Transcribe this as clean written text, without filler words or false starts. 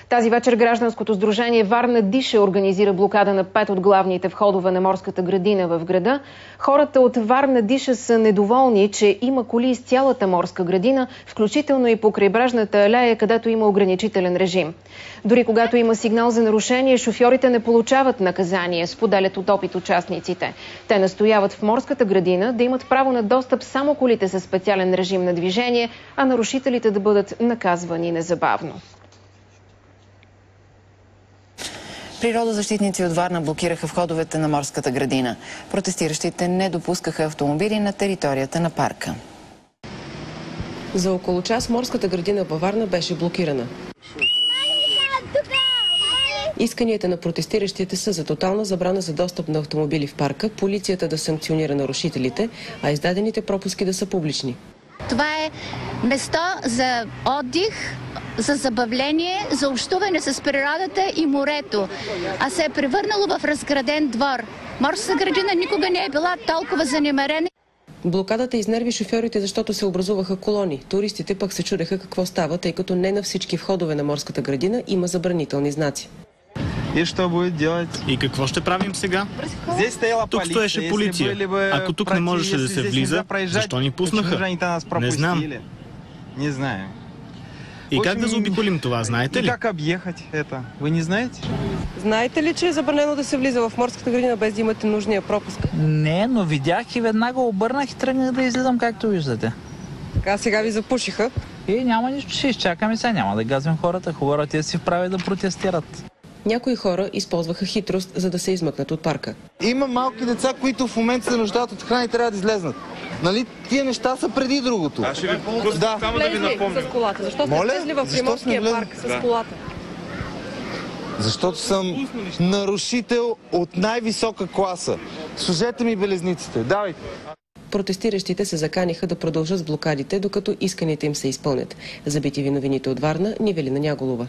Тази вечер гражданското сдружение Варна диша организира блокада на 5 от главните входове на морската градина в града. Хората от Варна диша са недоволни, че има коли из цялата морска градина, включително и по крайбрежната алея, където има ограничителен режим. Дори когато има сигнал за нарушение, шофьорите не получават наказание, споделят от опит участниците. Те настояват в морската градина да имат право на достъп само колите със специален режим на движение, а нарушителите да бъдат наказвани незабавно. Природозащитници от Варна блокираха входовете на морската градина. Протестиращите не допускаха автомобили на територията на парка. За около час морската градина във Варна беше блокирана. Исканията на протестиращите са за тотална забрана за достъп на автомобили в парка, полицията да санкционира нарушителите, а издадените пропуски да са публични. Това е место за отдих, за забавление, за общуване с природата и морето, а се е превърнало в разграден двор. Морската градина никога не е била толкова занемарена. Блокадата изнерви шофьорите, защото се образуваха колони. Туристите пък се чудеха какво става, тъй като не на всички входове на морската градина има забранителни знаци. И що буде делать? И какво ще правим сега? Здесь стояла тук стоеше полиция. Ако тук не можеше да се влиза, защо ни пуснаха? Не знам. Не знаем. И как да заобиколим това, знаете ли? И как объехать это? Вы не знаете? Знаете ли, че е забранено да се влиза в морската градина без да имате нужния пропуск? Не, но видях и веднага обърнах и тръгнах да излизам, както виждате. Така сега ви запушиха. И няма нищо, ще изчакаме сега, няма да газим хората. Хубаво те си вправят да протестират. Някои хора използваха хитрост, за да се измъкнат от парка. Има малки деца, които в момента се нуждаят от храна и трябва да излезнат. Нали, тия неща са преди другото. Аз ще ви пусна, само да ви напомня. С колата. Защо сте влезли в Приморския парк с колата? Защото съм нарушител от най-висока класа. Служете ми белезниците. Давайте. Протестиращите се заканиха да продължат с блокадите, докато исканите им се изпълнят. За BTV новините от Варна, Невелина Няголова.